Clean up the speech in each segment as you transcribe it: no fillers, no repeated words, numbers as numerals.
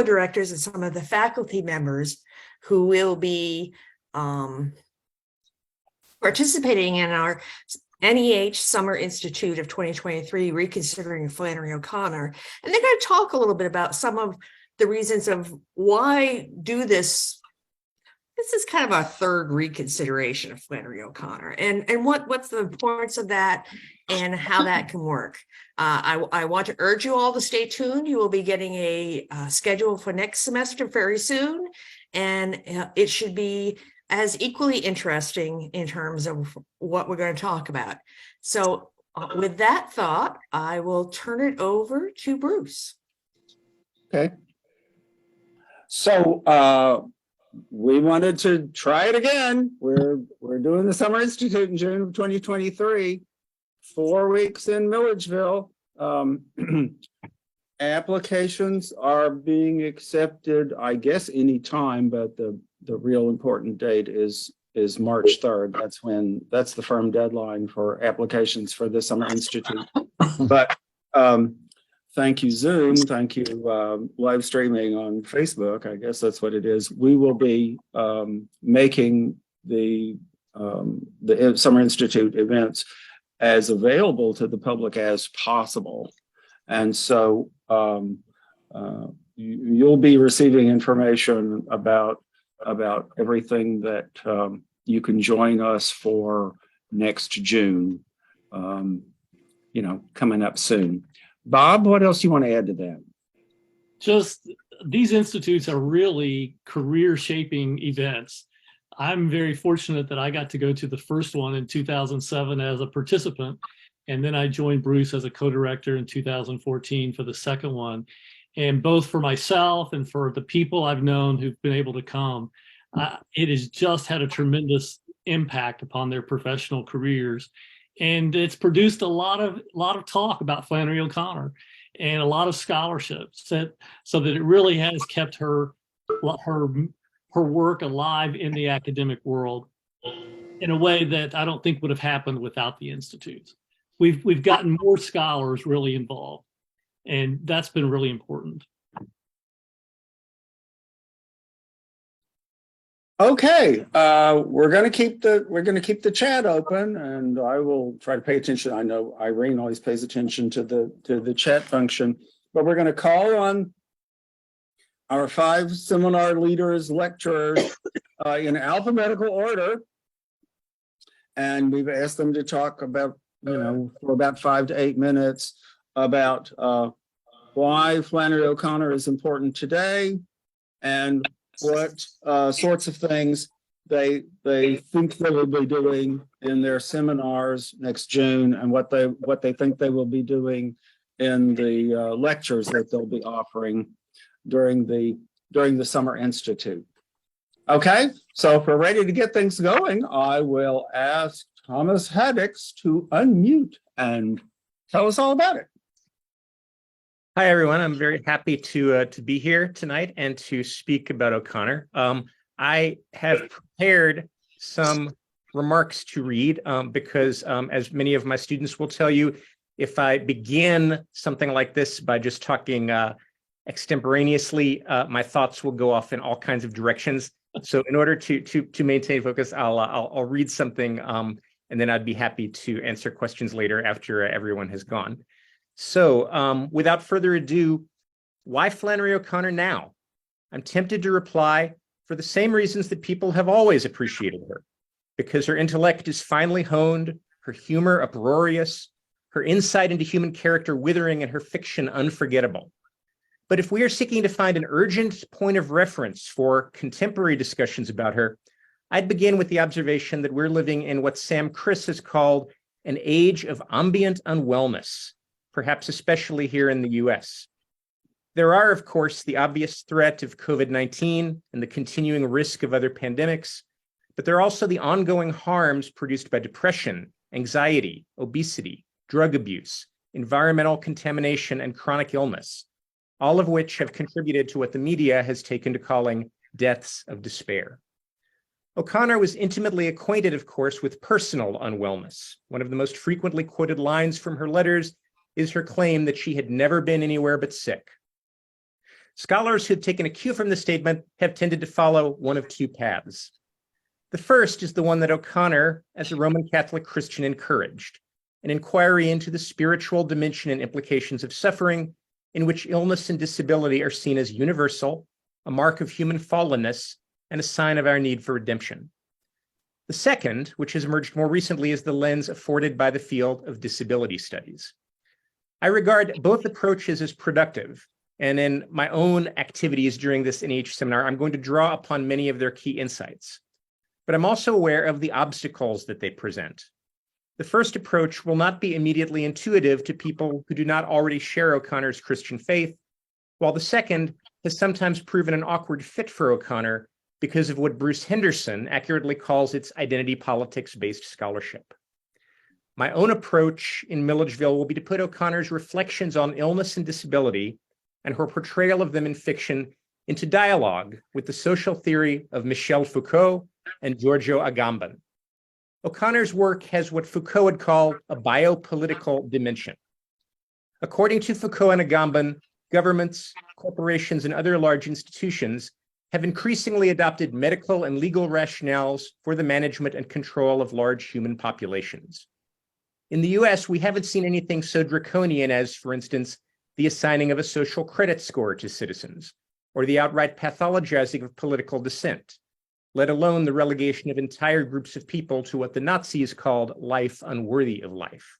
directors and some of the faculty members who will be participating in our NEH Summer Institute of 2023, Reconsidering Flannery O'Connor. And they're going to talk a little bit about some of the reasons of why do this. This is kind of our third reconsideration of Flannery O'Connor, and what's the importance of that and how that can work. I want to urge you all to stay tuned. You will be getting a schedule for next semester very soon, and it should be as equally interesting in terms of what we're going to talk about. So with that thought, I will turn it over to Bruce. Okay. So we wanted to try it again. We're doing the Summer Institute in June of 2023, 4 weeks in Milledgeville. Applications are being accepted, I guess, anytime, but the real important date is March 3rd. That's the firm deadline for applications for the Summer Institute. But thank you, Zoom. Thank you, live streaming on Facebook. I guess that's what it is. We will be making the Summer Institute events as available to the public as possible. And so you'll be receiving information about everything that you can join us for next June, coming up soon. Bob, what else do you want to add to that? Just these institutes are really career-shaping events. I'm very fortunate that I got to go to the first one in 2007 as a participant, and then I joined Bruce as a co-director in 2014 for the second one. And both for myself and for the people I've known who've been able to come, it has just had a tremendous impact upon their professional careers. And it's produced a lot of talk about Flannery O'Connor and a lot of scholarship, so that it really has kept her work alive in the academic world in a way that I don't think would have happened without the institutes. We've gotten more scholars really involved, and that's been really important. Okay, we're going to keep the chat open, and I will try to pay attention. I know Irene always pays attention to the chat function, but we're going to call on our 5 seminar leaders, lecturers, in alphabetical order, and we've asked them to talk about, for about 5 to 8 minutes about why Flannery O'Connor is important today and what sorts of things they think they will be doing in their seminars next June, and what they think they will be doing in the lectures that they'll be offering during the Summer Institute. Okay, so if we're ready to get things going, I will ask Thomas Haddix to unmute and tell us all about it. Hi, everyone. I'm very happy to be here tonight and to speak about O'Connor. I have prepared some remarks to read because, as many of my students will tell you, if I begin something like this by just talking extemporaneously, my thoughts will go off in all kinds of directions. So, in order to maintain focus, I'll read something, and then I'd be happy to answer questions later after everyone has gone. So without further ado, why Flannery O'Connor now? I'm tempted to reply for the same reasons that people have always appreciated her, because her intellect is finely honed, her humor uproarious, her insight into human character withering, and her fiction unforgettable. But if we are seeking to find an urgent point of reference for contemporary discussions about her, I'd begin with the observation that we're living in what Sam Criss has called an age of ambient unwellness, perhaps especially here in the US. There are, of course, the obvious threat of COVID-19 and the continuing risk of other pandemics, but there are also the ongoing harms produced by depression, anxiety, obesity, drug abuse, environmental contamination, and chronic illness, all of which have contributed to what the media has taken to calling deaths of despair. O'Connor was intimately acquainted, of course, with personal unwellness. One of the most frequently quoted lines from her letters is her claim that she had never been anywhere but sick. Scholars who have taken a cue from the statement have tended to follow one of two paths. The first is the one that O'Connor, as a Roman Catholic Christian, encouraged, an inquiry into the spiritual dimension and implications of suffering, in which illness and disability are seen as universal, a mark of human fallenness, and a sign of our need for redemption. The second, which has emerged more recently, is the lens afforded by the field of disability studies. I regard both approaches as productive, and in my own activities during this NEH seminar, I'm going to draw upon many of their key insights. But I'm also aware of the obstacles that they present. The first approach will not be immediately intuitive to people who do not already share O'Connor's Christian faith, while the second has sometimes proven an awkward fit for O'Connor because of what Bruce Henderson accurately calls its identity politics-based scholarship. My own approach in Milledgeville will be to put O'Connor's reflections on illness and disability and her portrayal of them in fiction into dialogue with the social theory of Michel Foucault and Giorgio Agamben. O'Connor's work has what Foucault would call a biopolitical dimension. According to Foucault and Agamben, governments, corporations, and other large institutions have increasingly adopted medical and legal rationales for the management and control of large human populations. In the US, we haven't seen anything so draconian as, for instance, the assigning of a social credit score to citizens, or the outright pathologizing of political dissent, let alone the relegation of entire groups of people to what the Nazis called life unworthy of life.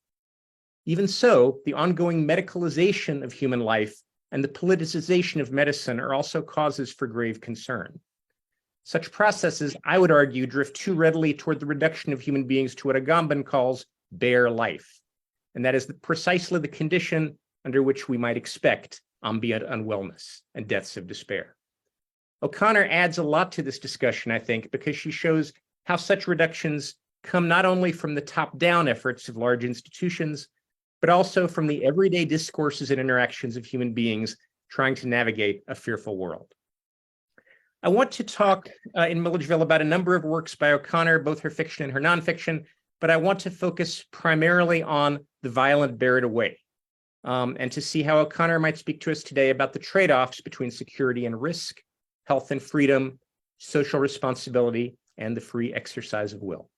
Even so, the ongoing medicalization of human life and the politicization of medicine are also causes for grave concern. Such processes, I would argue, drift too readily toward the reduction of human beings to what Agamben calls bare life, and that is precisely the condition under which we might expect ambient unwellness and deaths of despair. O'Connor adds a lot to this discussion, I think, because she shows how such reductions come not only from the top-down efforts of large institutions, but also from the everyday discourses and interactions of human beings trying to navigate a fearful world. I want to talk in Milledgeville about a number of works by O'Connor, both her fiction and her nonfiction, but I want to focus primarily on The Violent Bear It Away, and to see how O'Connor might speak to us today about the trade-offs between security and risk, health and freedom, social responsibility, and the free exercise of will.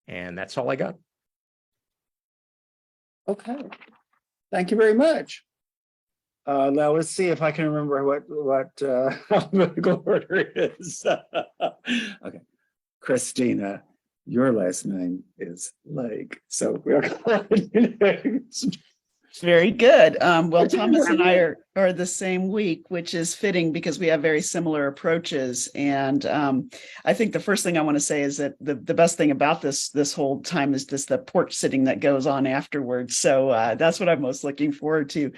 And that's all I got. Okay, thank you very much. Now let's see if I can remember what alphabetical order is. Okay, Christina, your last name is Lake, so we're Very good. Well, Thomas and I are the same week, which is fitting because we have very similar approaches. And I think the first thing I want to say is that the best thing about this whole time is the porch sitting that goes on afterwards. So that's what I'm most looking forward to.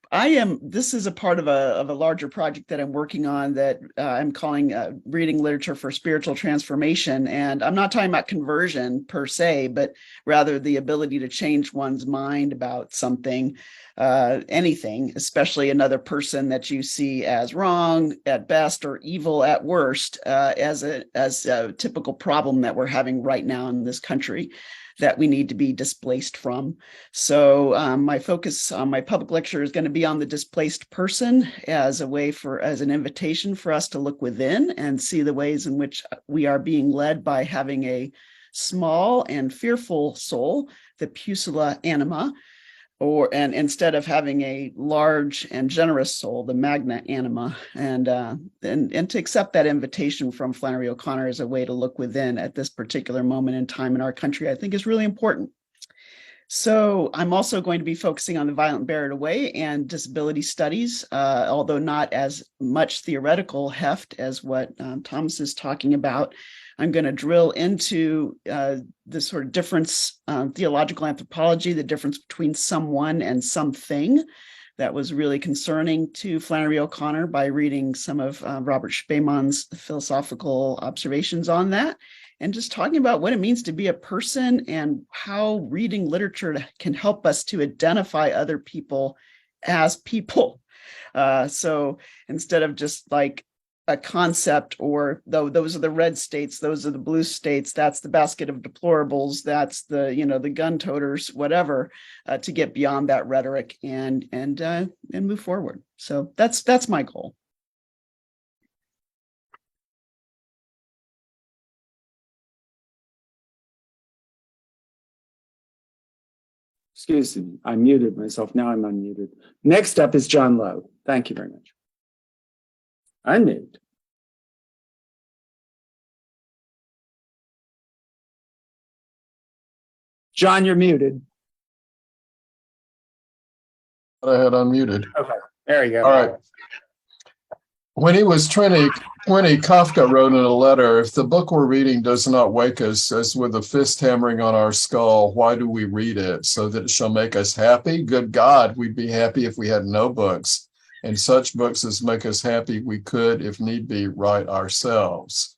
This is a part of a larger project that I'm working on that I'm calling Reading Literature for Spiritual Transformation. And I'm not talking about conversion per se, but rather the ability to change one's mind about something, anything, especially another person that you see as wrong at best or evil at worst, as a typical problem that we're having right now in this country that we need to be displaced from. So my focus on my public lecture is going to be on the displaced person as an invitation for us to look within and see the ways in which we are being led by having a small and fearful soul, the pusilla anima, and instead of having a large and generous soul, the magna anima, and to accept that invitation from Flannery O'Connor as a way to look within at this particular moment in time in our country, I think is really important. So I'm also going to be focusing on The Violent Bear It Away and disability studies, although not as much theoretical heft as what Thomas is talking about. I'm going to drill into the sort of difference, theological anthropology, the difference between someone and something that was really concerning to Flannery O'Connor by reading some of Robert Spamann's philosophical observations on that, and just talking about what it means to be a person and how reading literature can help us to identify other people as people. So instead of just like a concept, or though those are the red states, those are the blue states, that's the basket of deplorables, that's the, the gun toters, whatever, to get beyond that rhetoric and move forward. So that's my goal. Excuse me, I muted myself. Now I'm unmuted. Next up is John Lowe. Thank you very much. Unmute. John, you're muted. I had unmuted. Okay, there you go. All right. When he was 20, Kafka wrote in a letter, if the book we're reading does not wake us as with a fist hammering on our skull, why do we read it? So that it shall make us happy? Good God, we'd be happy if we had no books. And such books as make us happy, we could, if need be, write ourselves.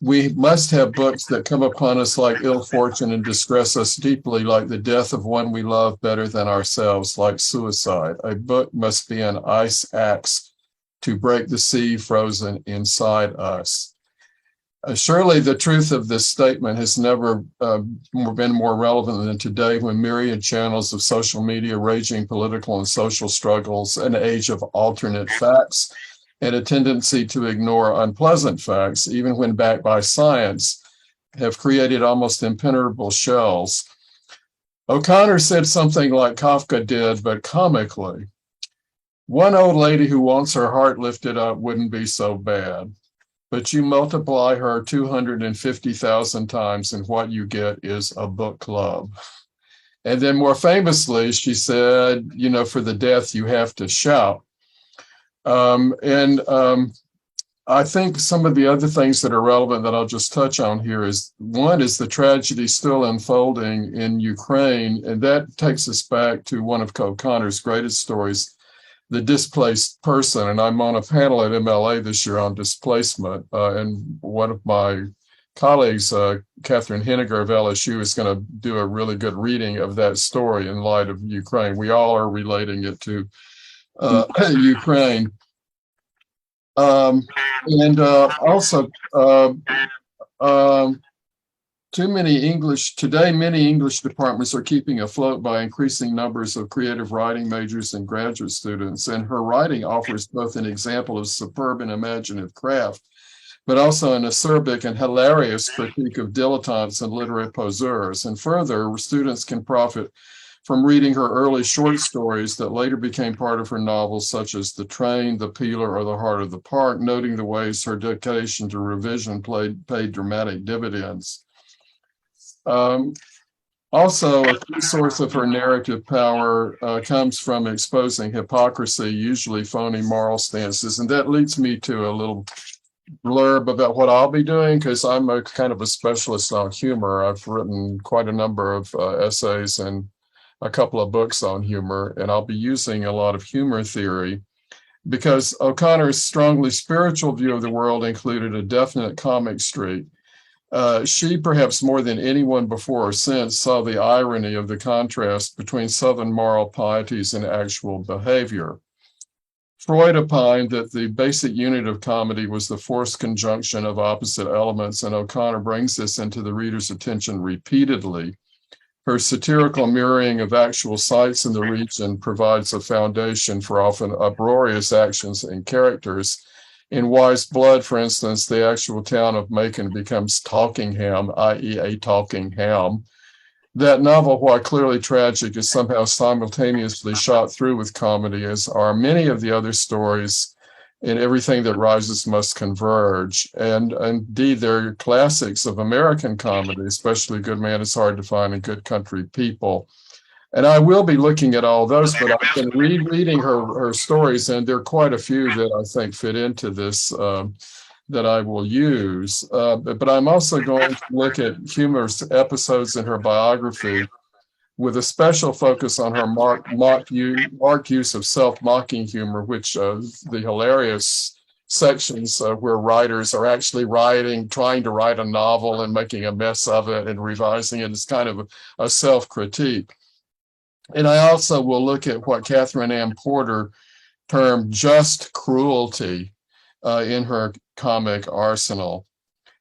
We must have books that come upon us like ill fortune and distress us deeply, like the death of one we love better than ourselves, like suicide. A book must be an ice axe to break the sea frozen inside us. Surely the truth of this statement has never been more relevant than today, when myriad channels of social media raging political and social struggles, an age of alternate facts, and a tendency to ignore unpleasant facts, even when backed by science, have created almost impenetrable shells. O'Connor said something like Kafka did, but comically. One old lady who wants her heart lifted up wouldn't be so bad, but you multiply her 250,000 times and what you get is a book club. And then more famously, she said, for the death you have to shout. I think some of the other things that are relevant that I'll just touch on here is, one is the tragedy still unfolding in Ukraine, and that takes us back to one of O'Connor's greatest stories, The Displaced Person. And I'm on a panel at MLA this year on displacement, and one of my colleagues, Catherine Henniger of LSU, is going to do a really good reading of that story in light of Ukraine. We all are relating it to Ukraine. Also, many English departments are keeping afloat by increasing numbers of creative writing majors and graduate students. And her writing offers both an example of superb and imaginative craft, but also an acerbic and hilarious critique of dilettantes and literate poseurs. And further, students can profit from reading her early short stories that later became part of her novels, such as The Train, The Peeler, or The Heart of the Park, noting the ways her dedication to revision paid dramatic dividends. Also, a key source of her narrative power comes from exposing hypocrisy, usually phony moral stances. And that leads me to a little blurb about what I'll be doing, because I'm a kind of a specialist on humor. I've written quite a number of essays and a couple of books on humor, and I'll be using a lot of humor theory because O'Connor's strongly spiritual view of the world included a definite comic streak. She, perhaps more than anyone before or since, saw the irony of the contrast between Southern moral pieties and actual behavior. Freud opined that the basic unit of comedy was the forced conjunction of opposite elements, and O'Connor brings this into the reader's attention repeatedly. Her satirical mirroring of actual sites in the region provides a foundation for often uproarious actions and characters. In Wise Blood, for instance, the actual town of Macon becomes Talkingham, i.e. a talking ham. That novel, while clearly tragic, is somehow simultaneously shot through with comedy, as are many of the other stories. In Everything That Rises Must Converge. And indeed, they're classics of American comedy, especially Good Man Is Hard to Find and Good Country People. And I will be looking at all those, but I've been reading her stories, and there are quite a few that I think fit into this that I will use. But I'm also going to look at humorous episodes in her biography, with a special focus on her marked use of self-mocking humor, which the hilarious sections where writers are actually trying to write a novel and making a mess of it and revising it. It's kind of a self-critique. And I also will look at what Catherine Ann Porter termed just cruelty, in her comic arsenal,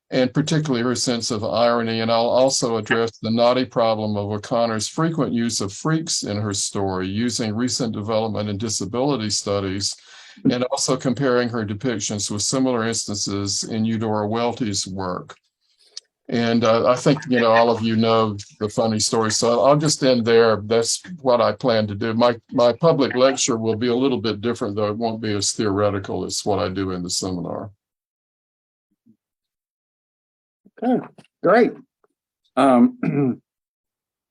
and particularly her sense of irony. And I'll also address the knotty problem of O'Connor's frequent use of freaks in her story, using recent development in disability studies, and also comparing her depictions with similar instances in Eudora Welty's work. And I think, all of you know the funny story, so I'll just end there. That's what I plan to do. My public lecture will be a little bit different, though it won't be as theoretical as what I do in the seminar. Okay, great.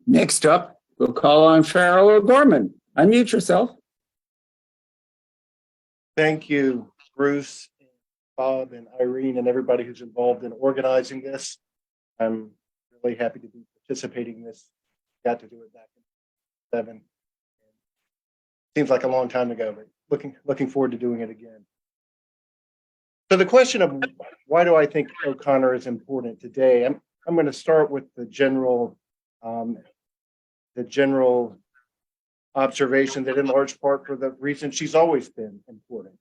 Next up, we'll call on Farrell O'Gorman. Unmute yourself. Thank you, Bruce, Bob, and Irene, and everybody who's involved in organizing this. I'm really happy to be participating in this. Got to do it back in 2007. Seems like a long time ago, but looking forward to doing it again. So the question of why do I think O'Connor is important today? I'm going to start with the general observation that in large part for the reason she's always been important.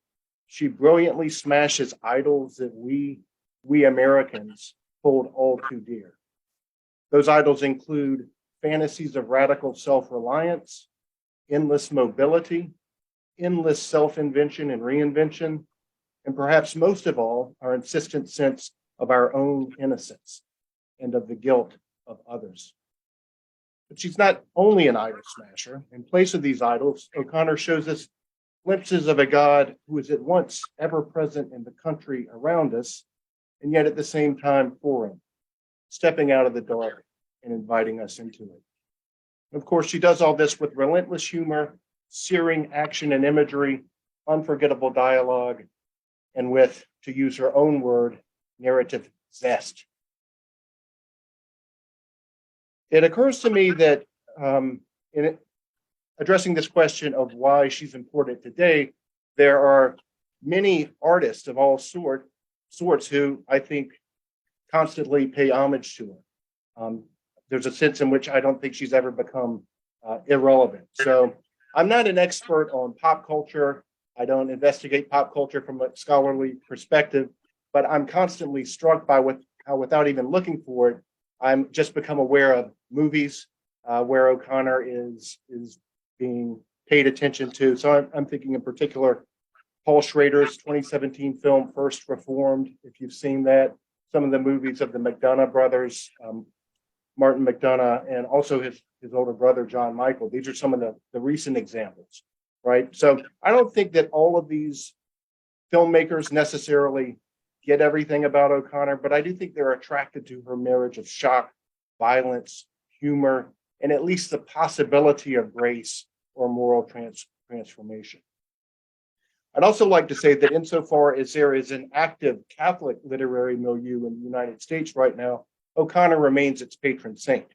She brilliantly smashes idols that we Americans hold all too dear. Those idols include fantasies of radical self-reliance, endless mobility, endless self-invention and reinvention, and perhaps most of all, our insistent sense of our own innocence and of the guilt of others. But she's not only an idol smasher. In place of these idols, O'Connor shows us glimpses of a God who is at once ever present in the country around us, and yet at the same time foreign, stepping out of the dark and inviting us into it. Of course, she does all this with relentless humor, searing action and imagery, unforgettable dialogue, and with, to use her own word, narrative zest. It occurs to me that in addressing this question of why she's important today, there are many artists of all sorts who I think constantly pay homage to her. There's a sense in which I don't think she's ever become irrelevant. So I'm not an expert on pop culture. I don't investigate pop culture from a scholarly perspective, but I'm constantly struck by how without even looking for it, I'm just become aware of movies where O'Connor is being paid attention to. So I'm thinking in particular, Paul Schrader's 2017 film, First Reformed, if you've seen that, some of the movies of the McDonough brothers, Martin McDonough, and also his older brother, John Michael. These are some of the recent examples, right? So I don't think that all of these filmmakers necessarily get everything about O'Connor, but I do think they're attracted to her marriage of shock, violence, humor, and at least the possibility of grace or moral transformation. I'd also like to say that insofar as there is an active Catholic literary milieu in the United States right now, O'Connor remains its patron saint.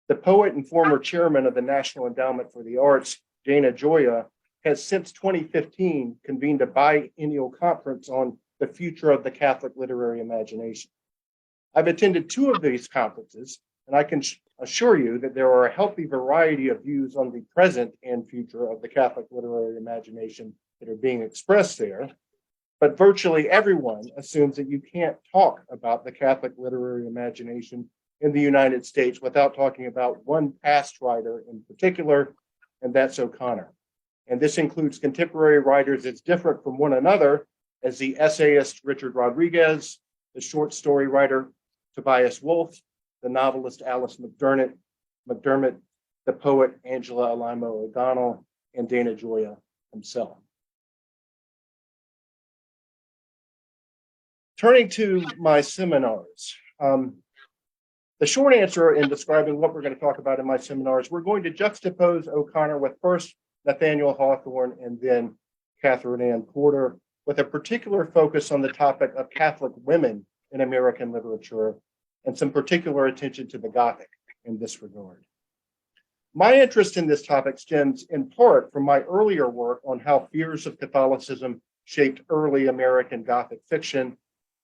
The poet and former chairman of the National Endowment for the Arts, Dana Gioia, has since 2015 convened a biennial conference on the future of the Catholic literary imagination. I've attended 2 of these conferences, and I can assure you that there are a healthy variety of views on the present and future of the Catholic literary imagination that are being expressed there. But virtually everyone assumes that you can't talk about the Catholic literary imagination in the United States without talking about one past writer in particular, and that's O'Connor. And this includes contemporary writers as different from one another as the essayist Richard Rodriguez, the short story writer Tobias Wolff, the novelist Alice McDermott, the poet Angela Alimo O'Donnell, and Dana Gioia himself. Turning to my seminars, the short answer in describing what we're going to talk about in my seminars, we're going to juxtapose O'Connor with first Nathaniel Hawthorne and then Catherine Ann Porter, with a particular focus on the topic of Catholic women in American literature and some particular attention to the Gothic in this regard. My interest in this topic stems in part from my earlier work on how fears of Catholicism shaped early American Gothic fiction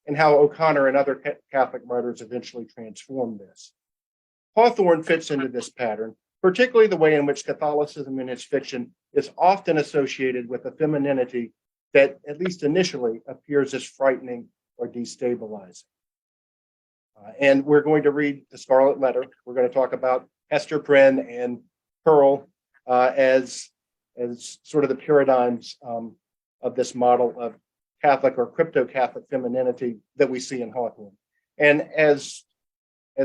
and how O'Connor and other Catholic writers eventually transformed this. Hawthorne fits into this pattern, particularly the way in which Catholicism in his fiction is often associated with a femininity that, at least initially, appears as frightening or destabilizing. And we're going to read the Scarlet Letter. We're going to talk about Hester Prynne and Pearl as sort of the paradigms of this model of Catholic or crypto-Catholic femininity that we see in Hawthorne. And as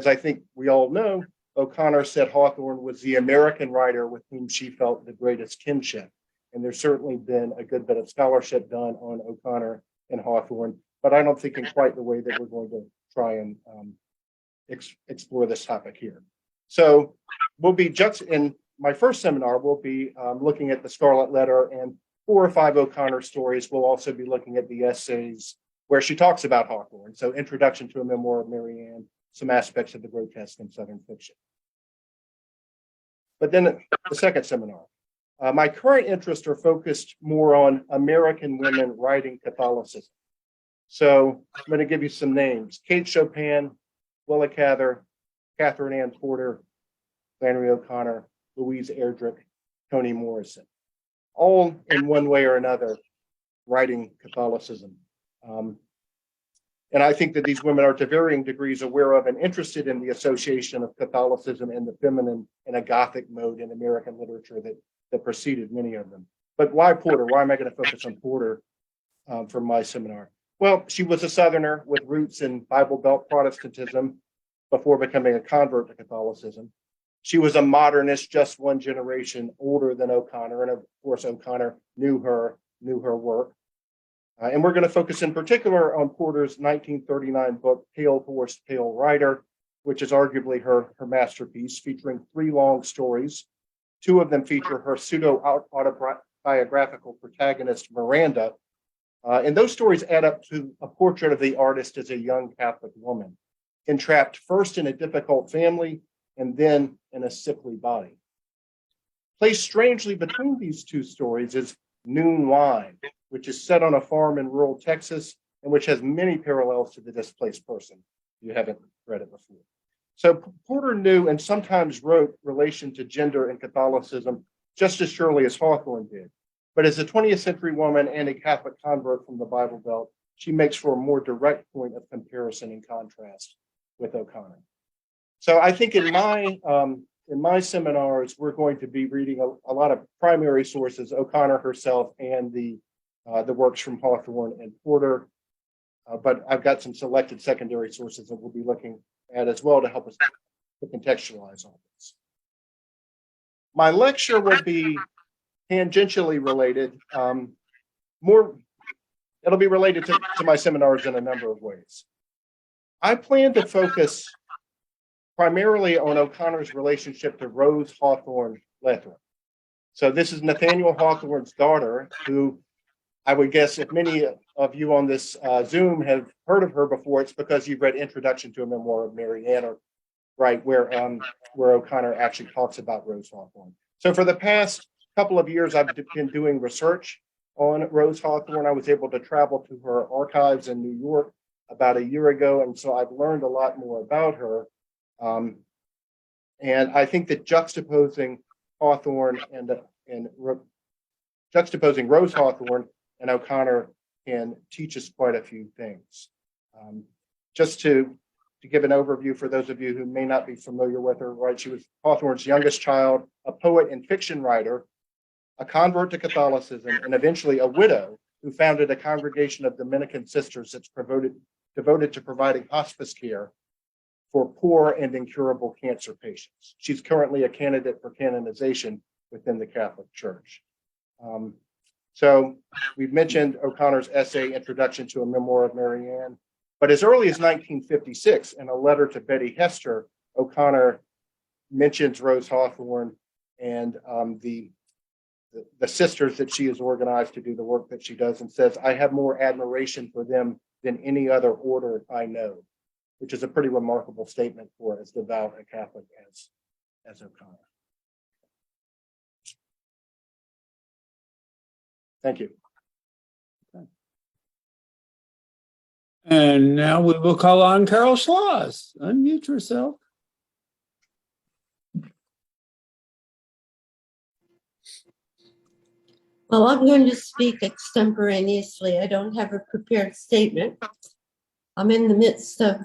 I think we all know, O'Connor said Hawthorne was the American writer with whom she felt the greatest kinship. And there's certainly been a good bit of scholarship done on O'Connor and Hawthorne, but I don't think in quite the way that we're going to try and explore this topic here. So we'll be in my first seminar, we'll be looking at the Scarlet Letter and 4 or 5 O'Connor stories. We'll also be looking at the essays where she talks about Hawthorne. So Introduction to a Memoir of Mary Ann, some aspects of the grotesque in Southern fiction. But then the second seminar, my current interests are focused more on American women writing Catholicism. So I'm going to give you some names: Kate Chopin, Willa Cather, Catherine Ann Porter, Flannery O'Connor, Louise Erdrich, Toni Morrison, all in one way or another writing Catholicism. And I think that these women are to varying degrees aware of and interested in the association of Catholicism and the feminine in a Gothic mode in American literature that preceded many of them. But why Porter? Why am I going to focus on Porter for my seminar? Well, she was a Southerner with roots in Bible Belt Protestantism before becoming a convert to Catholicism. She was a modernist, just one generation older than O'Connor, and of course O'Connor knew her work. And we're going to focus in particular on Porter's 1939 book, Pale Horse, Pale Rider, which is arguably her masterpiece, featuring 3 long stories. 2 of them feature her pseudo-autobiographical protagonist, Miranda. And those stories add up to a portrait of the artist as a young Catholic woman, entrapped first in a difficult family and then in a sickly body. Placed strangely between these 2 stories is Noon Wine, which is set on a farm in rural Texas and which has many parallels to The Displaced Person. You haven't read it before. So Porter knew and sometimes wrote relation to gender and Catholicism just as surely as Hawthorne did. But as a 20th century woman and a Catholic convert from the Bible Belt, she makes for a more direct point of comparison and contrast with O'Connor. So I think in my seminars, we're going to be reading a lot of primary sources, O'Connor herself and the works from Hawthorne and Porter. But I've got some selected secondary sources that we'll be looking at as well to help us to contextualize all this. My lecture will be tangentially related. It'll be related to my seminars in a number of ways. I plan to focus primarily on O'Connor's relationship to Rose Hawthorne Lethbridge. So this is Nathaniel Hawthorne's daughter, who I would guess if many of you on this Zoom have heard of her before, it's because you've read Introduction to a Memoir of Mary Ann, right, where O'Connor actually talks about Rose Hawthorne. So for the past couple of years, I've been doing research on Rose Hawthorne. I was able to travel to her archives in New York about a year ago, and so I've learned a lot more about her. And I think that juxtaposing Hawthorne and juxtaposing Rose Hawthorne and O'Connor can teach us quite a few things. Just to give an overview for those of you who may not be familiar with her, right? She was Hawthorne's youngest child, a poet and fiction writer, a convert to Catholicism, and eventually a widow who founded a congregation of Dominican sisters that's devoted to providing hospice care for poor and incurable cancer patients. She's currently a candidate for canonization within the Catholic Church. So we've mentioned O'Connor's essay, Introduction to a Memoir of Mary Ann, but as early as 1956, in a letter to Betty Hester, O'Connor mentions Rose Hawthorne and the sisters that she has organized to do the work that she does, and says, "I have more admiration for them than any other order I know," which is a pretty remarkable statement for as devout a Catholic as O'Connor. Thank you. And now we will call on Carol Schloss. Unmute yourself. Well, I'm going to speak extemporaneously. I don't have a prepared statement. I'm in the midst of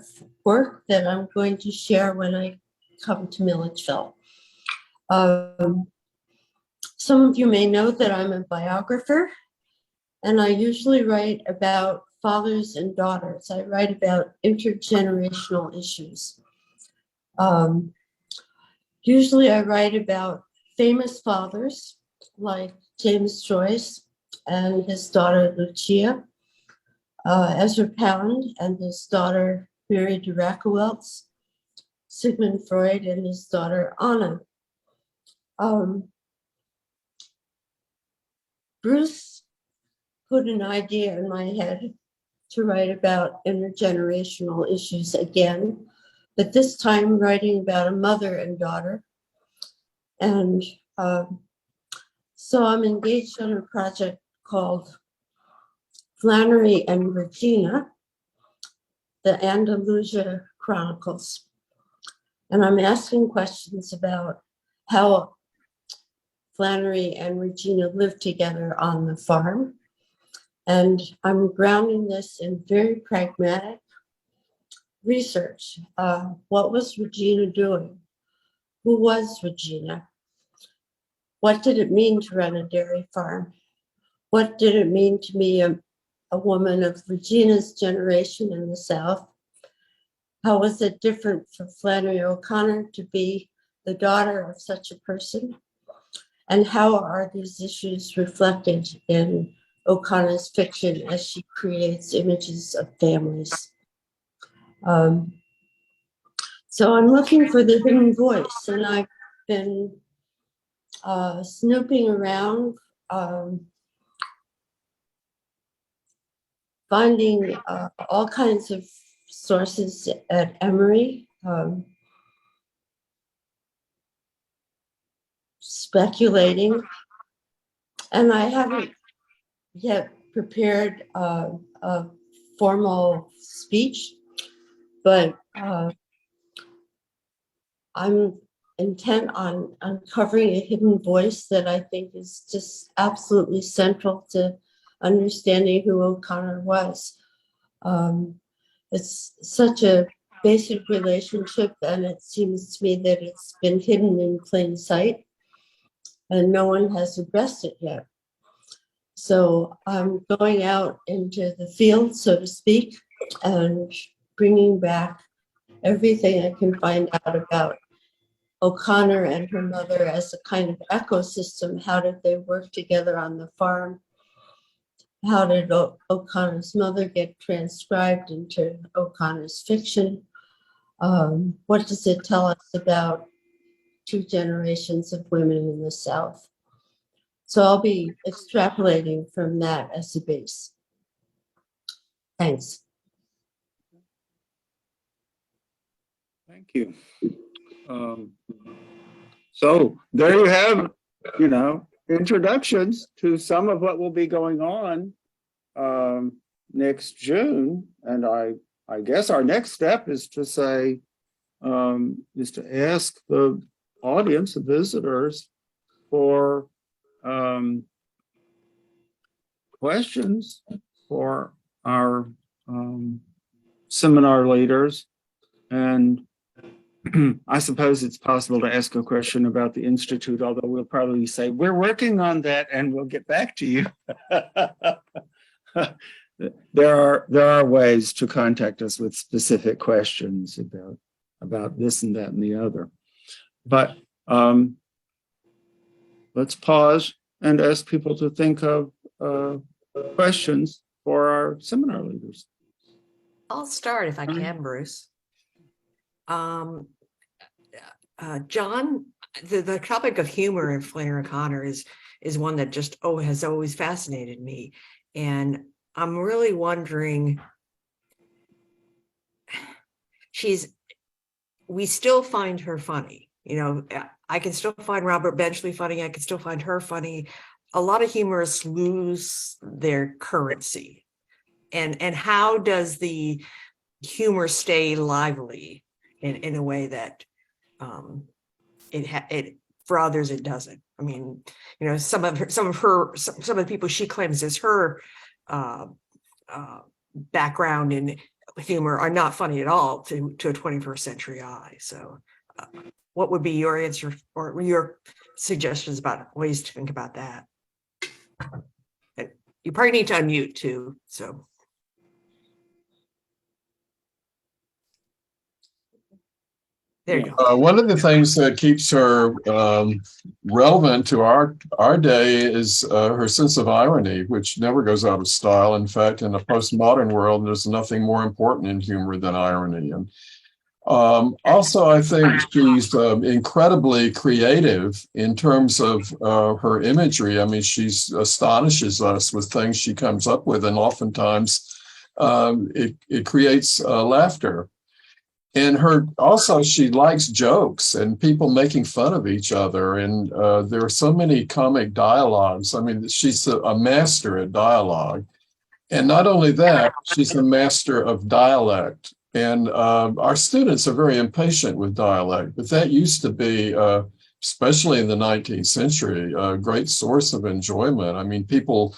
work that I'm going to share when I come to Milledgeville. Some of you may know that I'm a biographer, and I usually write about fathers and daughters. I write about intergenerational issues. Usually I write about famous fathers like James Joyce and his daughter Lucia, Ezra Pound and his daughter Mary de Rakowelz, Sigmund Freud and his daughter Anna. Bruce put an idea in my head to write about intergenerational issues again, but this time writing about a mother and daughter. And so I'm engaged on a project called Flannery and Regina, the Andalusia Chronicles. And I'm asking questions about how Flannery and Regina lived together on the farm. And I'm grounding this in very pragmatic research. What was Regina doing? Who was Regina? What did it mean to run a dairy farm? What did it mean to be a woman of Regina's generation in the South? How was it different for Flannery O'Connor to be the daughter of such a person? And how are these issues reflected in O'Connor's fiction as she creates images of families? So I'm looking for the hidden voice, and I've been snooping around, finding all kinds of sources at Emory, speculating, and I haven't yet prepared a formal speech, but I'm intent on uncovering a hidden voice that I think is just absolutely central to understanding who O'Connor was. It's such a basic relationship, and it seems to me that it's been hidden in plain sight, and no one has addressed it yet. So I'm going out into the field, so to speak, and bringing back everything I can find out about O'Connor and her mother as a kind of ecosystem. How did they work together on the farm? How did O'Connor's mother get transcribed into O'Connor's fiction? What does it tell us about two generations of women in the South? So I'll be extrapolating from that as a base. Thanks. Thank you. So there you have, introductions to some of what will be going on next June. And I guess our next step is to say, is to ask the audience, the visitors, for questions for our seminar leaders. And I suppose it's possible to ask a question about the Institute, although we'll probably say, we're working on that and we'll get back to you. There are ways to contact us with specific questions about this and that and the other. But let's pause and ask people to think of questions for our seminar leaders. I'll start if I can, Bruce. John, the topic of humor in Flannery O'Connor is one that just has always fascinated me, and I'm really wondering. We still find her funny, I can still find Robert Benchley funny. I can still find her funny. A lot of humorists lose their currency, and how does the humor stay lively in a way that it for others it doesn't? I mean, you know, some of the people she claims is her background in humor are not funny at all to a 21st century eye. So what would be your answer or your suggestions about ways to think about that? And you probably need to unmute too, so. There you go. One of the things that keeps her relevant to our day is her sense of irony, which never goes out of style. In fact, in a postmodern world, there's nothing more important in humor than irony. And also, I think she's incredibly creative in terms of her imagery. I mean, she astonishes us with things she comes up with, and oftentimes it creates laughter. And she likes jokes and people making fun of each other. And there are so many comic dialogues. I mean, she's a master at dialogue. And not only that, she's a master of dialect. And our students are very impatient with dialect, but that used to be, especially in the 19th century, a great source of enjoyment. I mean, people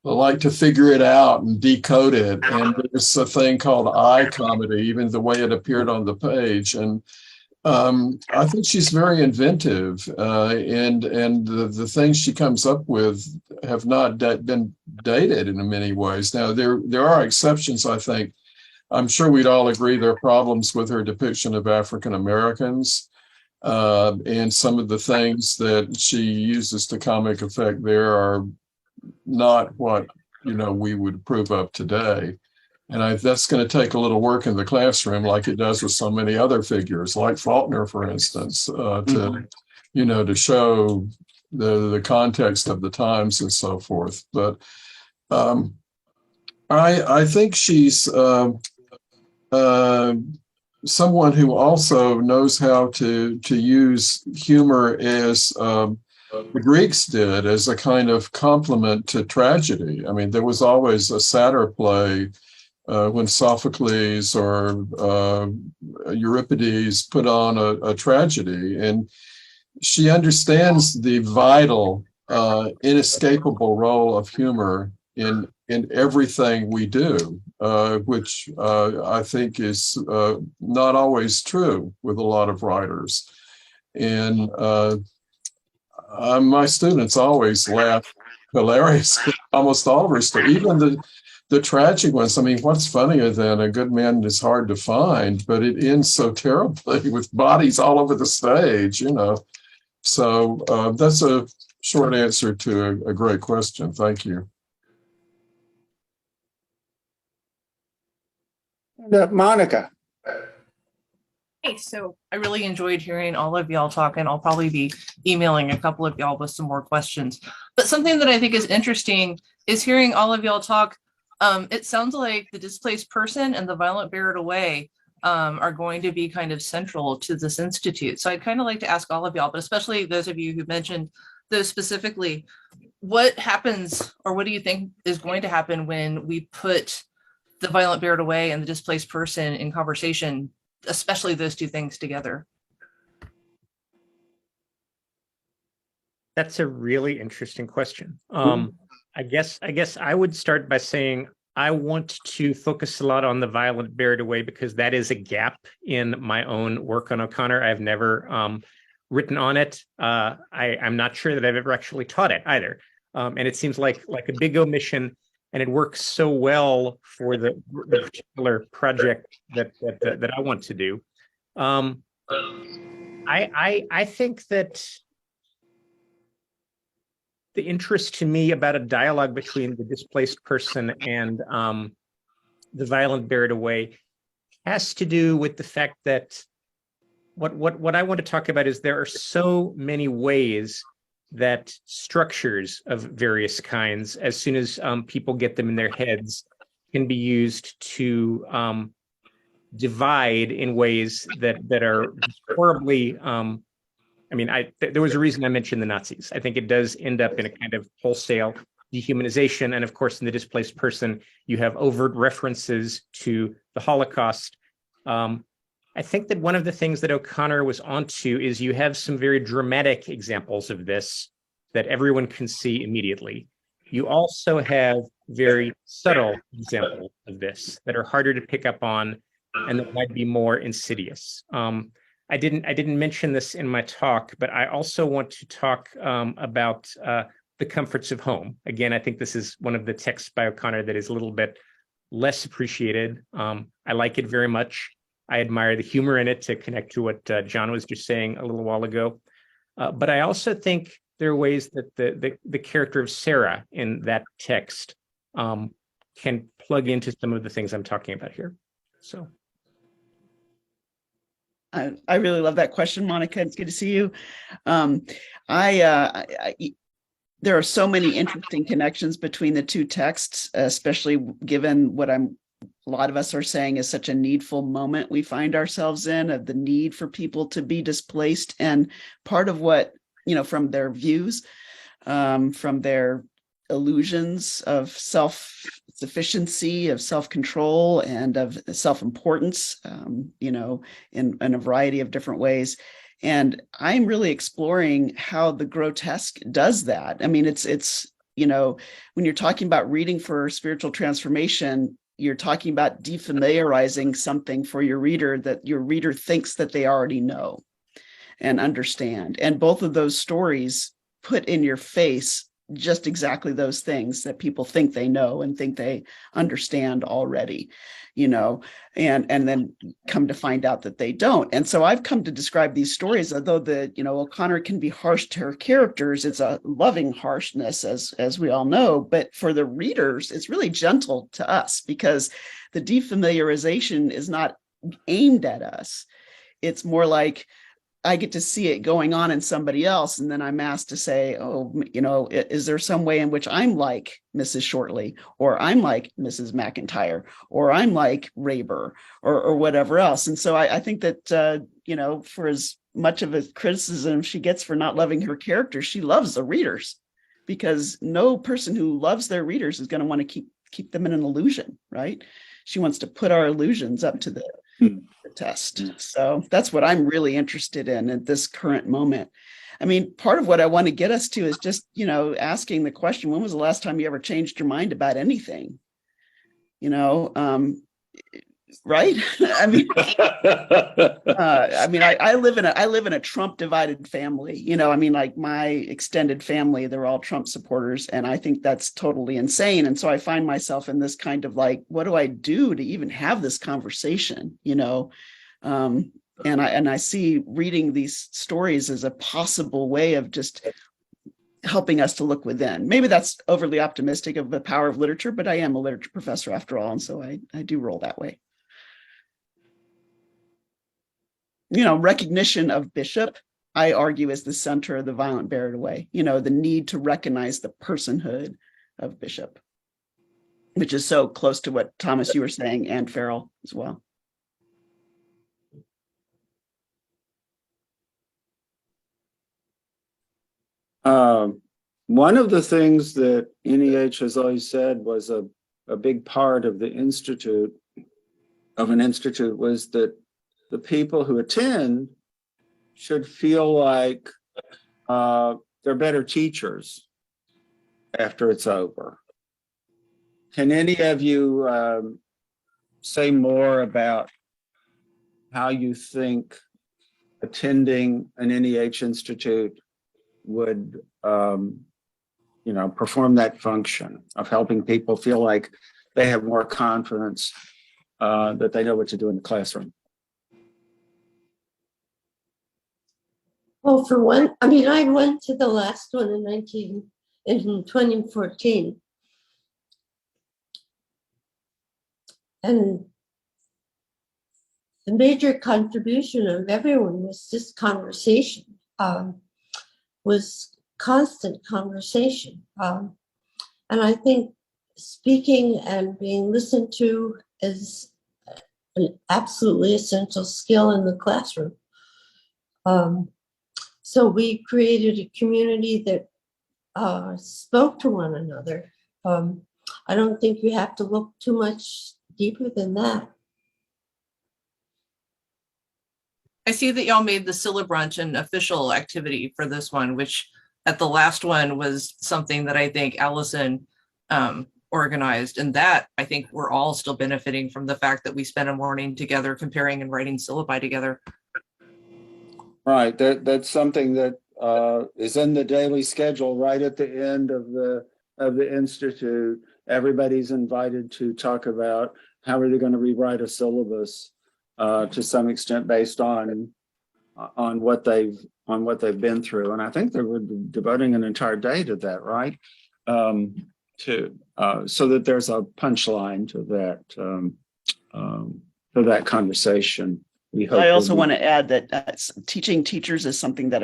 like to figure it out and decode it. And there's a thing called eye comedy, even the way it appeared on the page. And I think she's very inventive, and the things she comes up with have not been dated in many ways. Now, there are exceptions, I think. I'm sure we'd all agree there are problems with her depiction of African Americans. And some of the things that she uses to comic effect there are not what we would approve of today. And that's going to take a little work in the classroom, like it does with so many other figures, like Faulkner, for instance, to show the context of the times and so forth. But I think she's someone who also knows how to use humor as the Greeks did, as a kind of complement to tragedy. I mean, there was always a satyr play when Sophocles or Euripides put on a tragedy, and she understands the vital, inescapable role of humor in everything we do, which I think is not always true with a lot of writers. And my students always laugh hilariously, almost all of her stories, even the tragic ones. I mean, what's funnier than A Good Man Is Hard to Find, but it ends so terribly with bodies all over the stage, So that's a short answer to a great question. Thank you. Monica. Hey, so I really enjoyed hearing all of y'all talk, and I'll probably be emailing a couple of y'all with some more questions. But something that I think is interesting is hearing all of y'all talk. It sounds like the displaced person and the violent buried away are going to be kind of central to this institute. So I'd kind of like to ask all of y'all, but especially those of you who mentioned those specifically, what happens, or what do you think is going to happen when we put the violent buried away and the displaced person in conversation, especially those two things together? That's a really interesting question. I guess I would start by saying I want to focus a lot on the violent buried away because that is a gap in my own work on O'Connor. I've never written on it. I'm not sure that I've ever actually taught it either. And it seems like a big omission, and it works so well for the particular project that I want to do. I think that the interest to me about a dialogue between the displaced person and the violent buried away has to do with the fact that what I want to talk about is there are so many ways that structures of various kinds, as soon as people get them in their heads, can be used to divide in ways that are horribly there was a reason I mentioned the Nazis. I think it does end up in a kind of wholesale dehumanization. And of course, in the displaced person, you have overt references to the Holocaust. I think that one of the things that O'Connor was onto is you have some very dramatic examples of this that everyone can see immediately. You also have very subtle examples of this that are harder to pick up on and that might be more insidious. I didn't mention this in my talk, but I also want to talk about the comforts of home. Again, I think this is one of the texts by O'Connor that is a little bit less appreciated. I like it very much. I admire the humor in it, to connect to what John was just saying a little while ago. But I also think there are ways that the character of Sarah in that text can plug into some of the things I'm talking about here. So. I really love that question, Monica. It's good to see you. There are so many interesting connections between the two texts, especially given what a lot of us are saying is such a needful moment we find ourselves in, of the need for people to be displaced. And part of what, from their views, from their illusions of self-sufficiency, of self-control, and of self-importance, in a variety of different ways. And I'm really exploring how the grotesque does that. I mean, it's when you're talking about reading for spiritual transformation, you're talking about defamiliarizing something for your reader that your reader thinks that they already know and understand. And both of those stories put in your face just exactly those things that people think they know and think they understand already, and then come to find out that they don't. And so I've come to describe these stories, although O'Connor can be harsh to her characters, it's a loving harshness, as we all know, but for the readers, it's really gentle to us, because the defamiliarization is not aimed at us. It's more like, I get to see it going on in somebody else, and then I'm asked to say, is there some way in which I'm like Mrs. Shortley, or I'm like Mrs. McIntyre, or I'm like Raber, or whatever else. And so I think that, for as much of a criticism she gets for not loving her characters, she loves the readers, because no person who loves their readers is going to want to keep them in an illusion, right? She wants to put our illusions up to the test. So that's what I'm really interested in at this current moment. I mean, part of what I want to get us to is just, asking the question, when was the last time you ever changed your mind about anything? Right? I mean, I live in a Trump divided family. Like my extended family, they're all Trump supporters, and I think that's totally insane. And so I find myself in this kind of like, what do I do to even have this conversation? And I see reading these stories as a possible way of just helping us to look within. Maybe that's overly optimistic of the power of literature, but I am a literature professor after all, and so I do roll that way. Recognition of Bishop, I argue, is the center of the violent buried away. The need to recognize the personhood of Bishop, which is so close to what, Thomas, you were saying, and Farrell as well. One of the things that NEH has always said was a big part of the institute, was that the people who attend should feel like they're better teachers after it's over. Can any of you say more about how you think attending an NEH institute would perform that function of helping people feel like they have more confidence that they know what to do in the classroom? Well, for one, I went to the last one in 2014. And the major contribution of everyone was just conversation, was constant conversation. And I think speaking and being listened to is an absolutely essential skill in the classroom. So we created a community that spoke to one another. I don't think you have to look too much deeper than that. I see that y'all made the syllabrunch an official activity for this one, which at the last one was something that I think Allison organized, and that I think we're all still benefiting from the fact that we spent a morning together comparing and writing syllabi together. Right, that's something that is in the daily schedule right at the end of the institute. Everybody's invited to talk about how are they going to rewrite a syllabus to some extent based on what they've been through. And I think they were devoting an entire day to that, right? So that there's a punchline to that conversation. I also want to add that teaching teachers is something that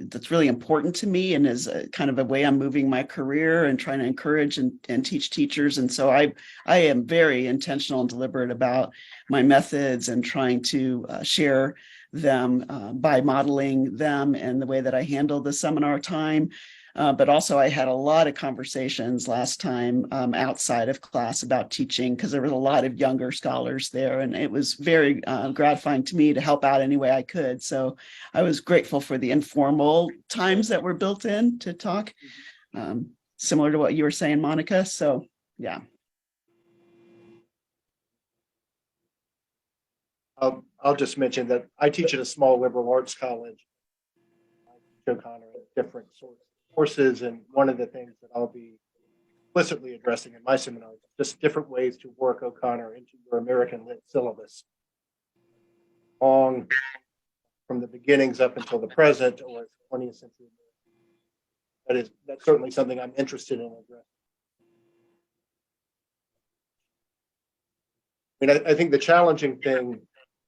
that's really important to me, and is kind of a way I'm moving my career and trying to encourage and teach teachers. And so I am very intentional and deliberate about my methods and trying to share them by modeling them and the way that I handle the seminar time. But also I had a lot of conversations last time outside of class about teaching, because there was a lot of younger scholars there, and it was very gratifying to me to help out any way I could. So I was grateful for the informal times that were built in to talk, similar to what you were saying, Monica. So yeah. I'll just mention that I teach at a small liberal arts college. O'Connor at different sorts of courses, and one of the things that I'll be explicitly addressing in my seminars, just different ways to work O'Connor into your American Lit syllabus, long from the beginnings up until the present, or 20th century. That's certainly something I'm interested in addressing. I mean, I think the challenging thing,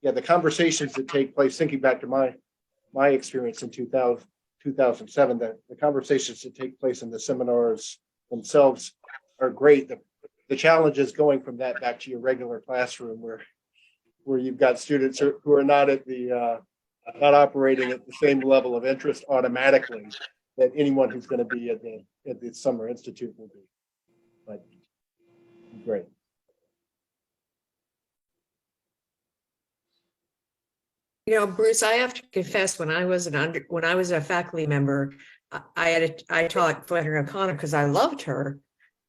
the conversations that take place, thinking back to my experience in 2007, the conversations that take place in the seminars themselves are great. The challenge is going from that back to your regular classroom where you've got students who are not at not operating at the same level of interest automatically that anyone who's going to be at the Summer Institute will be. But great. You know, Bruce, I have to confess, when I was a faculty member, I taught Flannery O'Connor because I loved her,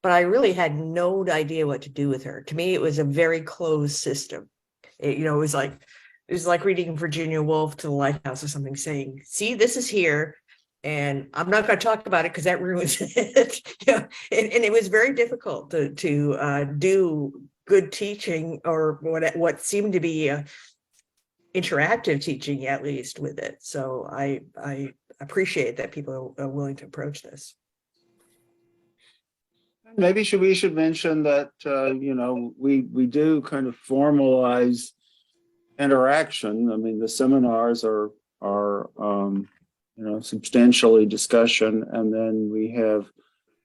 but I really had no idea what to do with her. To me, it was a very closed system. It was like reading Virginia Woolf to the Lighthouse or something, saying, "See, this is here, and I'm not going to talk about it because that ruins it." And it was very difficult to do good teaching, or what seemed to be interactive teaching, at least, with it. So I appreciate that people are willing to approach this. Maybe we should mention that we do kind of formalize interaction. I mean, the seminars are substantially discussion, and then we have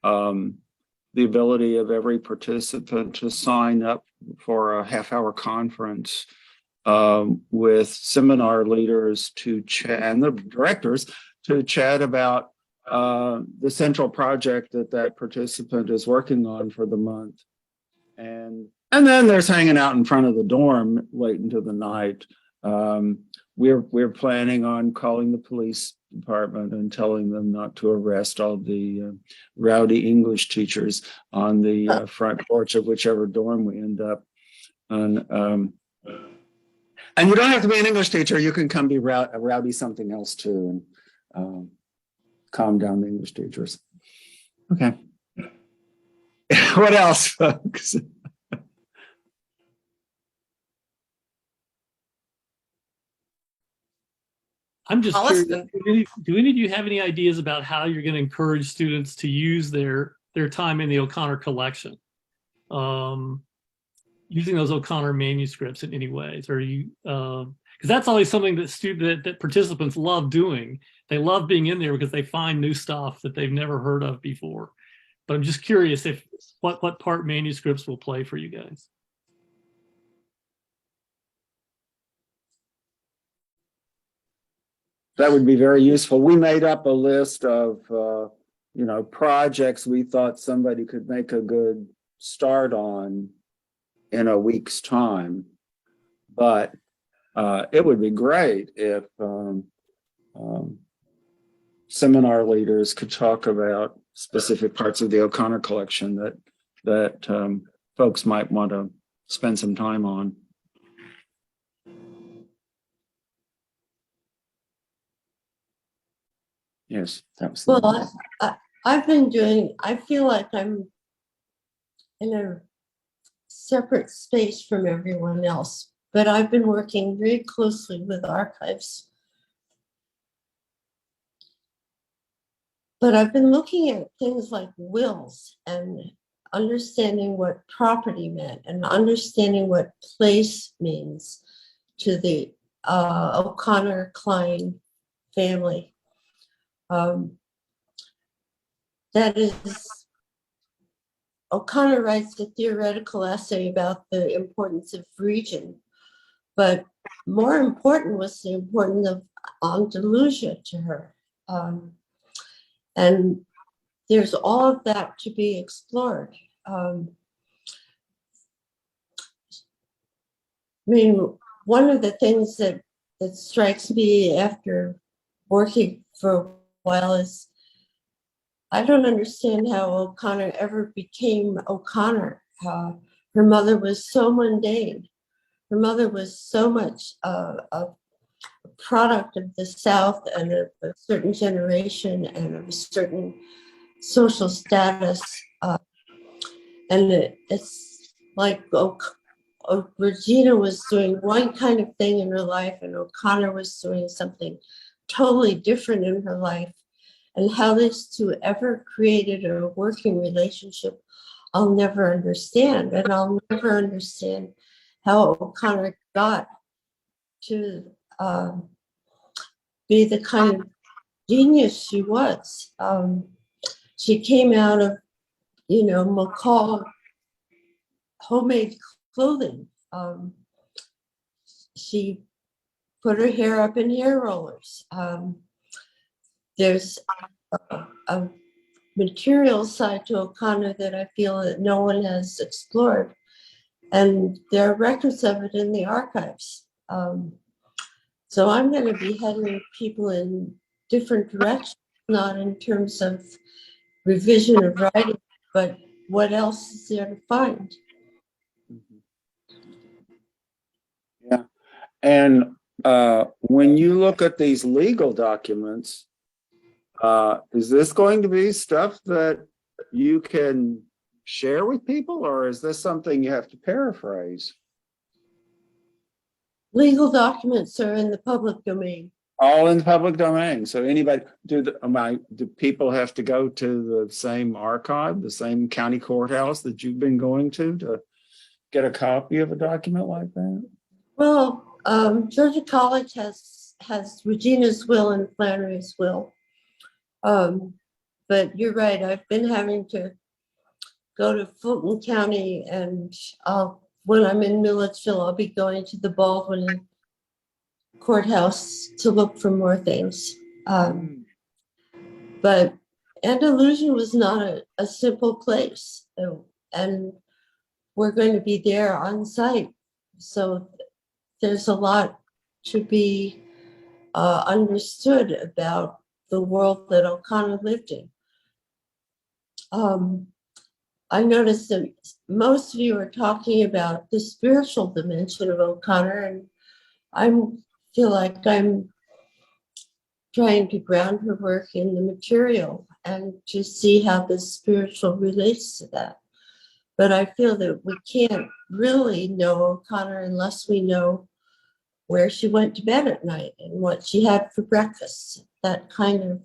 the ability of every participant to sign up for a half-hour conference with seminar leaders to chat, and the directors to chat about the central project that participant is working on for the month. And then there's hanging out in front of the dorm late into the night. We're planning on calling the police department and telling them not to arrest all the rowdy English teachers on the front porch of whichever dorm we end up on. And you don't have to be an English teacher. You can come be rowdy something else too, and calm down the English teachers. Okay. What else, folks? I'm just curious, Allison. do any of you have any ideas about how you're going to encourage students to use their time in the O'Connor collection? Using those O'Connor manuscripts in any ways, or you, because that's always something that participants love doing. They love being in there because they find new stuff that they've never heard of before. But I'm just curious if what part manuscripts will play for you guys. That would be very useful. We made up a list of projects we thought somebody could make a good start on in a week's time, but it would be great if seminar leaders could talk about specific parts of the O'Connor collection that folks might want to spend some time on. Yes, absolutely. Well, I've been doing, I feel like I'm in a separate space from everyone else, but I've been working very closely with archives. But I've been looking at things like wills and understanding what property meant and understanding what place means to the O'Connor Klein family. That is, O'Connor writes a theoretical essay about the importance of region, but more important was the importance of Andalusia to her. And there's all of that to be explored. I mean, one of the things that strikes me after working for a while is I don't understand how O'Connor ever became O'Connor. Her mother was so mundane. Her mother was so much a product of the South and of a certain generation and of a certain social status. And it's like Regina was doing one kind of thing in her life and O'Connor was doing something totally different in her life. And how these two ever created a working relationship, I'll never understand. And I'll never understand how O'Connor got to be the kind of genius she was. She came out of, McCall homemade clothing. She put her hair up in hair rollers. There's a material side to O'Connor that I feel that no one has explored. And there are records of it in the archives. So I'm going to be heading people in different directions, not in terms of revision of writing, but what else is there to find? Yeah. And when you look at these legal documents, is this going to be stuff that you can share with people, or is this something you have to paraphrase? Legal documents are in the public domain. All in the public domain. So anybody, do people have to go to the same archive, the same county courthouse that you've been going to get a copy of a document like that? Well, Georgia College has Regina's will and Flannery's will. But you're right, I've been having to go to Fulton County and when I'm in Milledgeville, I'll be going to the Baldwin courthouse to look for more things. But Andalusia was not a simple place. And we're going to be there on site. So there's a lot to be understood about the world that O'Connor lived in. I noticed that most of you are talking about the spiritual dimension of O'Connor, and I feel like I'm trying to ground her work in the material and to see how the spiritual relates to that. But I feel that we can't really know O'Connor unless we know where she went to bed at night and what she had for breakfast, that kind of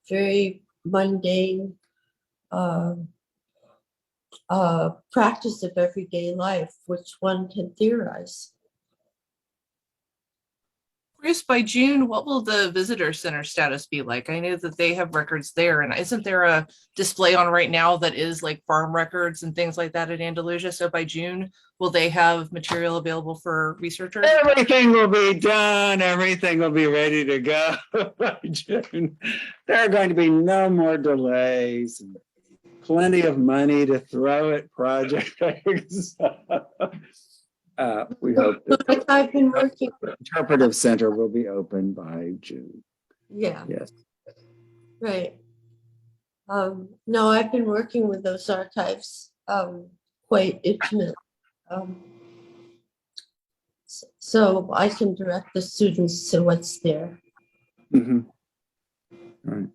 very mundane practice of everyday life, which one can theorize. Chris, by June, what will the visitor center status be like? I know that they have records there, and isn't there a display on right now that is like farm records and things like that at Andalusia? So by June, will they have material available for researchers? Everything will be done. Everything will be ready to go by June. There are going to be no more delays. Plenty of money to throw at projects. We hope that I've been working. the interpretive center will be open by June. Yeah. Yes. Right. No, I've been working with those archives quite intimately. So I can direct the students to what's there. Mhm. Right.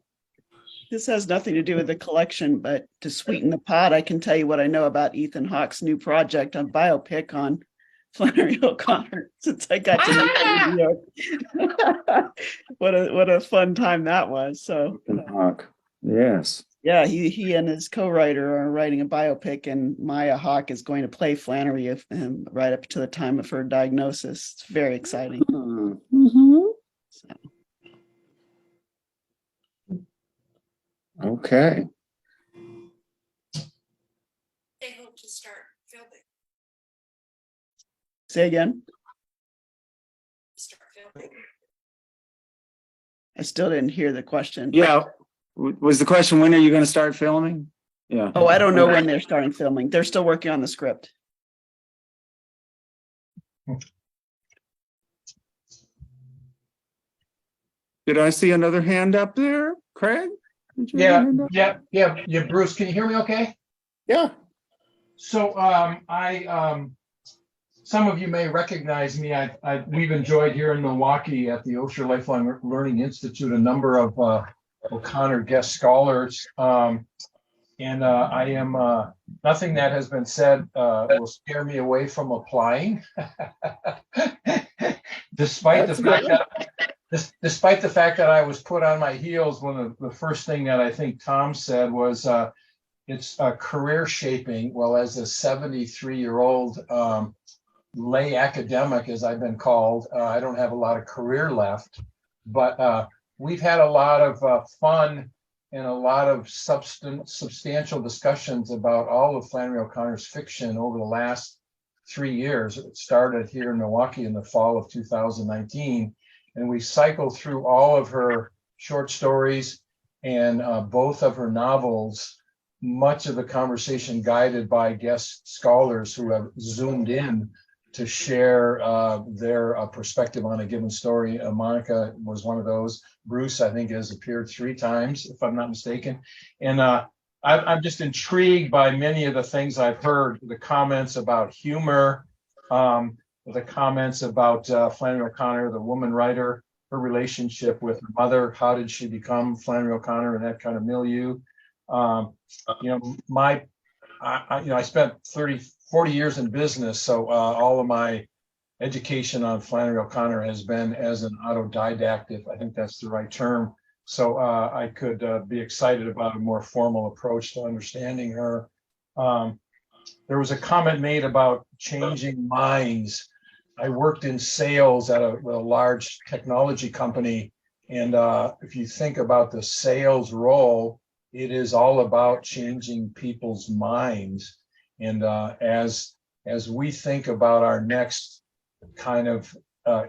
This has nothing to do with the collection, but to sweeten the pot, I can tell you what I know about Ethan Hawke's new project on biopic on Flannery O'Connor since I got to meet him in New York. What a fun time that was. So Hawk. Yes. yeah, he and his co-writer are writing a biopic, and Maya Hawke is going to play Flannery right up to the time of her diagnosis. It's very exciting. Mm-hmm. So. Okay. They hope to start filming. Say again. Start filming. I still didn't hear the question. Yeah. Was the question, when are you going to start filming? Yeah. Oh, I don't know when they're starting filming. They're still working on the script. Did I see another hand up there? Craig? Did you have a hand up? Yeah. Bruce, can you hear me okay? Yeah. So some of you may recognize me. We've enjoyed here in Milwaukee at the Osher Lifelong Learning Institute a number of O'Connor guest scholars. And I am nothing that has been said will scare me away from applying. Despite the fact that I was put on my heels, one of the first thing that I think Tom said was it's career shaping. Well, as a 73-year-old lay academic, as I've been called, I don't have a lot of career left, but we've had a lot of fun and a lot of substantial discussions about all of Flannery O'Connor's fiction over the last 3 years. It started here in Milwaukee in the fall of 2019, and we cycled through all of her short stories and both of her novels, much of the conversation guided by guest scholars who have zoomed in to share their perspective on a given story. Monica was one of those. Bruce, I think, has appeared 3 times, if I'm not mistaken. And I'm just intrigued by many of the things I've heard, the comments about humor, the comments about Flannery O'Connor, the woman writer, her relationship with her mother. How did she become Flannery O'Connor in that kind of milieu? I spent 40 years in business, so all of my education on Flannery O'Connor has been as an autodidact, if I think that's the right term. So I could be excited about a more formal approach to understanding her. There was a comment made about changing minds. I worked in sales at a large technology company, and if you think about the sales role, it is all about changing people's minds. And as we think about our next kind of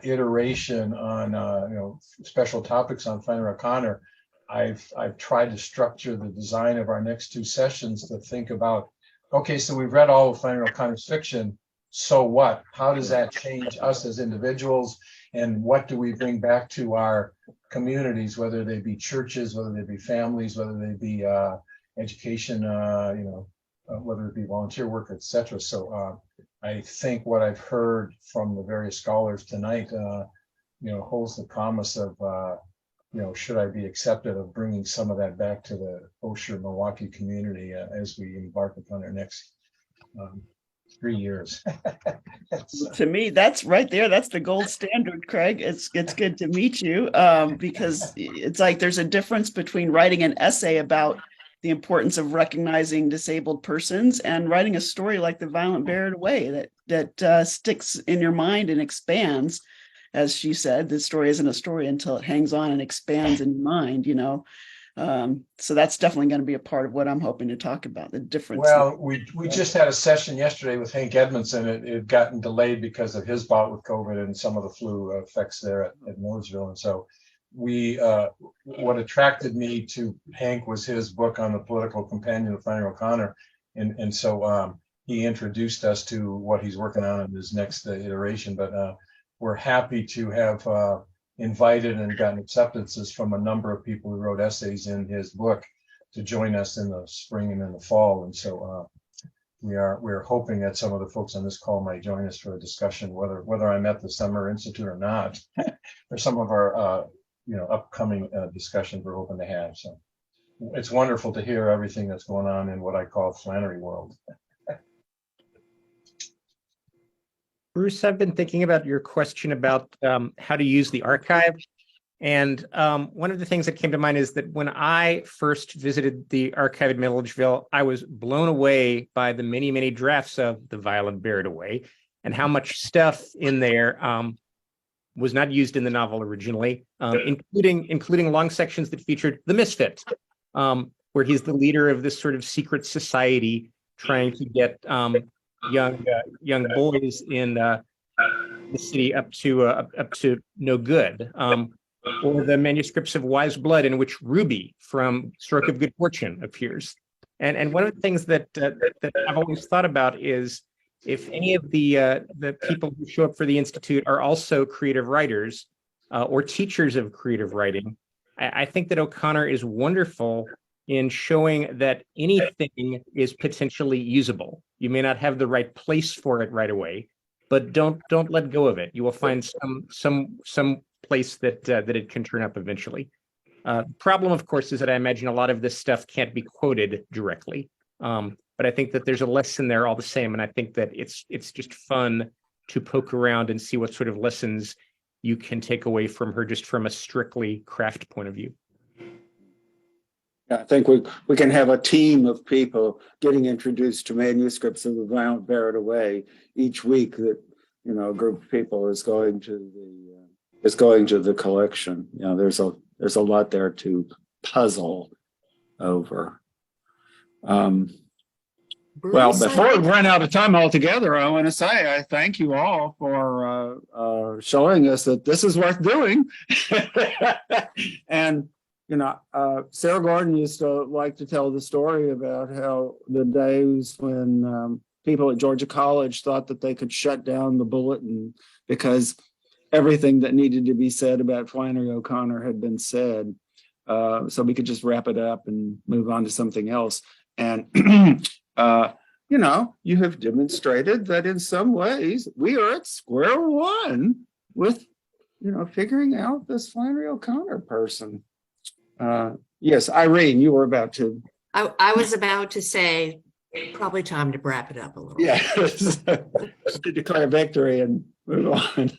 iteration on special topics on Flannery O'Connor, I've tried to structure the design of our next 2 sessions to think about, okay, so we've read all of Flannery O'Connor's fiction, so what? How does that change us as individuals? And what do we bring back to our communities, whether they be churches, whether they be families, whether they be education, whether it be volunteer work, etc. So I think what I've heard from the various scholars tonight, holds the promise of, should I be accepted, of bringing some of that back to the Osher Milwaukee community as we embark upon our next 3 years. To me, that's right there. That's the gold standard, Craig. It's good to meet you because it's like there's a difference between writing an essay about the importance of recognizing disabled persons and writing a story like The Violent Buried Away that sticks in your mind and expands. As she said, the story isn't a story until it hangs on and expands in your mind, So that's definitely going to be a part of what I'm hoping to talk about, the difference. Well, we just had a session yesterday with Hank Edmondson. It had gotten delayed because of his bout with COVID and some of the flu effects there at Mooresville. And so what attracted me to Hank was his book on the political companion of Flannery O'Connor. And so he introduced us to what he's working on in his next iteration. But we're happy to have invited and gotten acceptances from a number of people who wrote essays in his book to join us in the spring and in the fall. And so we're hoping that some of the folks on this call might join us for a discussion, whether I'm at the Summer Institute or not, for some of our upcoming discussions we're hoping to have. So it's wonderful to hear everything that's going on in what I call Flannery world. Bruce, I've been thinking about your question about how to use the archive. And one of the things that came to mind is that when I first visited the archive at Milledgeville, I was blown away by the many, many drafts of The Violent Buried Away and how much stuff in there was not used in the novel originally, including long sections that featured the Misfit, where he's the leader of this sort of secret society trying to get young boys in the city up to no good, or the manuscripts of Wise Blood in which Ruby from Stroke of Good Fortune appears. And one of the things that I've always thought about is if any of the people who show up for the Institute are also creative writers or teachers of creative writing, I think that O'Connor is wonderful in showing that anything is potentially usable. You may not have the right place for it right away, but don't let go of it. You will find some place that it can turn up eventually. The problem, of course, is that I imagine a lot of this stuff can't be quoted directly. But I think that there's a lesson there all the same, and I think that it's just fun to poke around and see what sort of lessons you can take away from her just from a strictly craft point of view. I think we can have a team of people getting introduced to manuscripts of The Violent Buried Away each week. That a group of people is going to the collection. There's a lot there to puzzle over. Well, before we run out of time altogether, I want to say I thank you all for showing us that this is worth doing. And Sarah Gordon used to like to tell the story about how the days when people at Georgia College thought that they could shut down the bulletin because everything that needed to be said about Flannery O'Connor had been said. So we could just wrap it up and move on to something else. And, you have demonstrated that in some ways we are at square one with, figuring out this Flannery O'Connor person. Yes, Irene, you were about to. I was about to say, probably time to wrap it up a little. Yes, to declare victory and move on.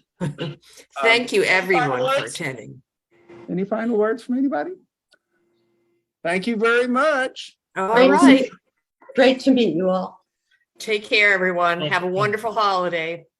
Thank you, everyone, for attending. Any final words from anybody? Thank you very much. All right. Great to meet you all. Take care, everyone. Have a wonderful holiday.